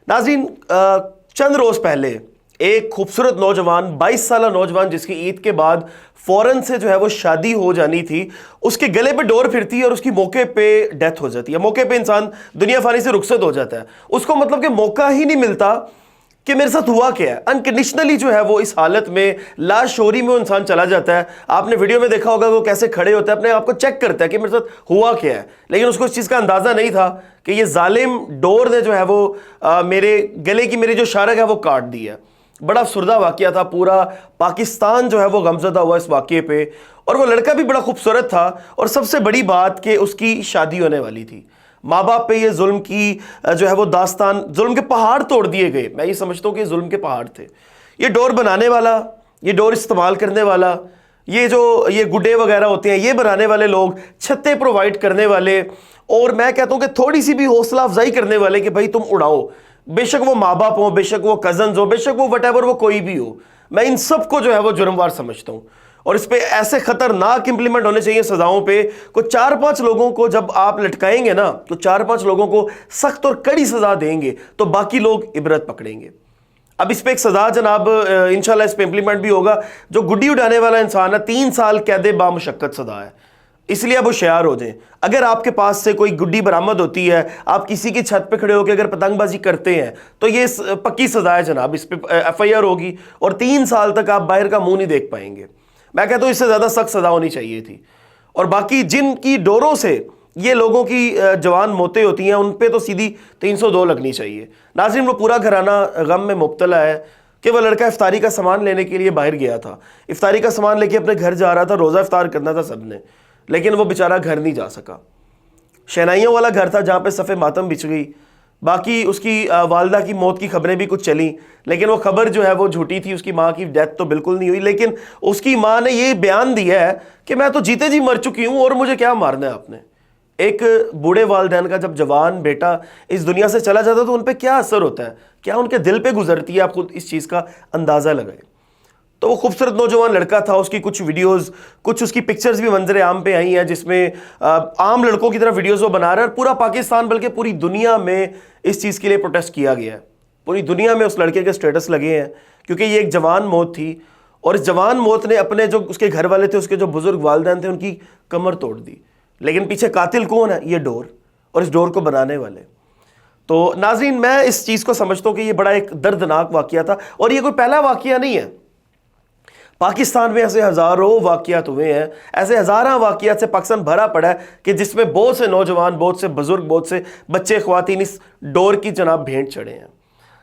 नाज़रीन, चंद रोज़ पहले एक खूबसूरत नौजवान, 22 साल नौजवान, जिसकी ईद के बाद फ़ौरन से जो है वो शादी हो जानी थी, उसके गले पे डोर फिरती है और उसकी मौके पे डेथ हो जाती है। मौके पे इंसान दुनिया फानी से रुखसत हो जाता है। उसको मतलब कि मौका ही नहीं मिलता कि मेरे साथ हुआ क्या है। अनकंडीशनली जो है वो इस हालत में लाशोरी में वो इंसान चला जाता है। आपने वीडियो में देखा होगा वो कैसे खड़े होते हैं, अपने आप को चेक करता है कि मेरे साथ हुआ क्या है, लेकिन उसको इस चीज़ का अंदाज़ा नहीं था कि ये जालिम डोर ने जो है वो मेरे गले की मेरी जो शारक है वो काट दी है। बड़ा अफसरदा वाक़या था। पूरा पाकिस्तान जो है वो गमज़दा हुआ इस वाक़े पे, और वो लड़का भी बड़ा खूबसूरत था। और सबसे बड़ी बात कि उसकी शादी होने वाली थी। माँ बाप पे ये जुल्म की जो है वो दास्तान, जुल्म के पहाड़ तोड़ दिए गए। मैं ये समझता हूँ कि जुल्म के पहाड़ थे। ये डोर बनाने वाला, ये डोर इस्तेमाल करने वाला, ये गुड्डे वगैरह होते हैं, ये बनाने वाले लोग, छत्ते प्रोवाइड करने वाले, और मैं कहता हूँ कि थोड़ी सी भी हौसला अफजाई करने वाले कि भाई तुम उड़ाओ, बेशक वो माँ बाप हो, बेशक वो कजन्स हो, बेशक वो वटेवर वो कोई भी हो, मैं इन सब को जो है वो जुर्मवार समझता हूँ। और इस पे ऐसे खतरनाक इंप्लीमेंट होने चाहिए सजाओं पे। को 4-5 लोगों को जब आप लटकाएंगे ना, तो 4-5 लोगों को सख्त और कड़ी सजा देंगे तो बाकी लोग इबरत पकड़ेंगे। अब इस पे एक सजा जनाब इंशाल्लाह इस पे इंप्लीमेंट भी होगा। जो गुड्डी उड़ाने वाला इंसान है, 3 साल कैद बामुशक्कत सजा है। इसलिए अब होशियार हो जाएं। अगर आपके पास से कोई गुड्डी बरामद होती है, आप किसी की छत पे खड़े होकर अगर पतंगबाजी करते हैं, तो ये पक्की सजा है जनाब। इस पे FIR होगी और 3 साल तक आप बाहर का मुंह नहीं देख पाएंगे। मैं कहता हूँ इससे ज़्यादा सख्त सज़ा होनी चाहिए थी। और बाकी जिनकी डोरों से ये लोगों की जवान मौतें होती हैं, उन पे तो सीधी 302 लगनी चाहिए। नाज़रीन, वो पूरा घराना गम में मुब्तला है कि वह लड़का इफ्तारी का सामान लेने के लिए बाहर गया था। इफ्तारी का सामान लेके अपने घर जा रहा था, रोज़ा इफ्तार करना था सबने, लेकिन वो बेचारा घर नहीं जा सका। शहनाइयों वाला घर था जहाँ पे सफ़े मातम बिछ गई। बाकी उसकी वालदा की मौत की खबरें भी कुछ चली, लेकिन वो खबर जो है वो झूठी थी। उसकी माँ की डेथ तो बिल्कुल नहीं हुई, लेकिन उसकी माँ ने ये बयान दिया है कि मैं तो जीते जी मर चुकी हूँ और मुझे क्या मारना है आपने। एक बूढ़े वालदैन का जब जवान बेटा इस दुनिया से चला जाता है तो उन पर क्या असर होता है, क्या उनके दिल पर गुजरती है, आप खुद इस चीज़ का अंदाज़ा लगाएं। तो वो खूबसूरत नौजवान लड़का था, उसकी कुछ वीडियोस, कुछ उसकी पिक्चर्स भी मंजर आम पे आई हैं, जिसमें आम लड़कों की तरह वीडियोस वो बना रहा है। और पूरा पाकिस्तान बल्कि पूरी दुनिया में इस चीज़ के लिए प्रोटेस्ट किया गया है। पूरी दुनिया में उस लड़के के स्टेटस लगे हैं, क्योंकि ये एक जवान मौत थी। और इस जवान मौत ने अपने जो उसके घर वाले थे, उसके जो बुजुर्ग वालिदैन थे, उनकी कमर तोड़ दी। लेकिन पीछे कातिल कौन है? ये डोर और इस डोर को बनाने वाले। तो नाज़रीन, मैं इस चीज़ को समझता हूँ कि ये बड़ा एक दर्दनाक वाक़या था, और ये कोई पहला वाक़या नहीं है। पाकिस्तान में ऐसे हज़ारों वाक़यात हुए हैं, ऐसे हज़ारों वाक़यात से पाकिस्तान भरा पड़ा है कि जिसमें बहुत से नौजवान, बहुत से बुज़ुर्ग, बहुत से बच्चे, ख़वातीन इस डोर की जनाब भेंट चढ़े हैं।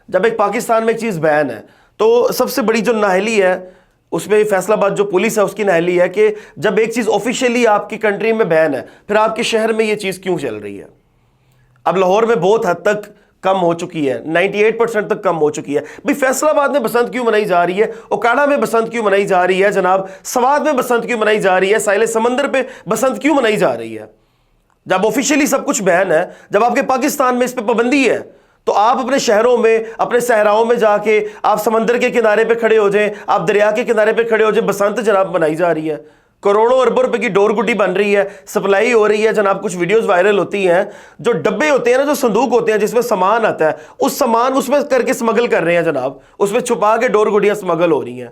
जब एक पाकिस्तान में एक चीज़ बैन है, तो सबसे बड़ी जो नाहली है उसमें फैसलाबाद जो पुलिस है उसकी नाहली है कि जब एक चीज़ ऑफिशियली आपकी कंट्री में बैन है, फिर आपके शहर में ये चीज़ क्यों चल रही है। अब लाहौर में बहुत हद तक कम हो चुकी है, 98% तक कम हो चुकी है। भाई फैसलाबाद में बसंत क्यों मनाई जा रही है, ओकाड़ा में बसंत क्यों मनाई जा रही है, जनाब सवाद में बसंत क्यों मनाई जा रही है, साहिल समंदर पे बसंत क्यों मनाई जा रही है। जब ऑफिशियली सब कुछ बैन है, जब आपके पाकिस्तान में इस पे पाबंदी है, तो आप अपने शहरों में, अपने सहराओं में जाके आप समंदर के किनारे पे खड़े हो जाएं, आप दरिया के किनारे पे खड़े हो जाएं, बसंत जनाब मनाई जा रही है। करोड़ों अरबों रुपए की डोर गुड्डी बन रही है, सप्लाई हो रही है जनाब। कुछ वीडियोस वायरल होती हैं, जो डब्बे होते हैं ना, जो संदूक होते हैं जिसमें सामान आता है, उस सामान उसमें करके स्मगल कर रहे हैं जनाब, उसमें छुपा के डोर गुड्डियां स्मगल हो रही हैं।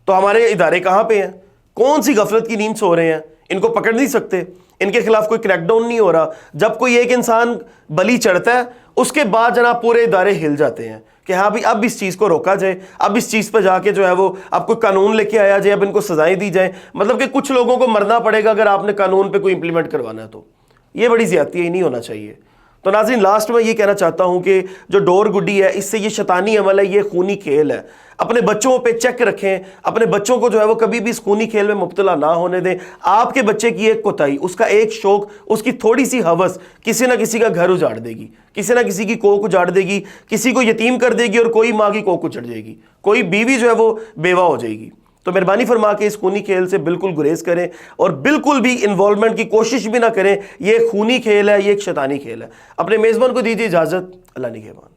तो हमारे इदारे कहाँ पे हैं? कौन सी गफलत की नींद सो रहे हैं? इनको पकड़ नहीं सकते, इनके खिलाफ कोई क्रैकडाउन नहीं हो रहा। जब कोई एक इंसान बली चढ़ता है, उसके बाद जनाब पूरे इदारे हिल जाते हैं कि हाँ भाई अब इस चीज़ को रोका जाए, अब इस चीज़ पर जाके जो है वो अब कोई कानून लेके आया जाए, अब इनको सजाएं दी जाए। मतलब कि कुछ लोगों को मरना पड़ेगा अगर आपने कानून पे कोई इंप्लीमेंट करवाना है। तो ये बड़ी ज़्यादती है, ही नहीं होना चाहिए। तो नाज़रीन, लास्ट में ये कहना चाहता हूँ कि जो डोर गुड्डी है, इससे ये शैतानी अमल है, ये खूनी खेल है। अपने बच्चों पे चेक रखें, अपने बच्चों को जो है वो कभी भी इस खूनी खेल में मुब्तला ना होने दें। आपके बच्चे की एक कोताही, उसका एक शौक, उसकी थोड़ी सी हवस किसी ना किसी का घर उजाड़ देगी, किसी ना किसी की कोख उजाड़ देगी, किसी को यतीम कर देगी, और कोई माँ की कोख उजड़ जाएगी, कोई बीवी जो है वो बेवा हो जाएगी। तो मेहरबानी फरमा के इस खूनी खेल से बिल्कुल गुरेज करें और बिल्कुल भी इन्वॉल्वमेंट की कोशिश भी ना करें। ये खूनी खेल है, ये एक शैतानी खेल है। अपने मेज़बान को दीजिए इजाज़त। अल्लाह निगहबान।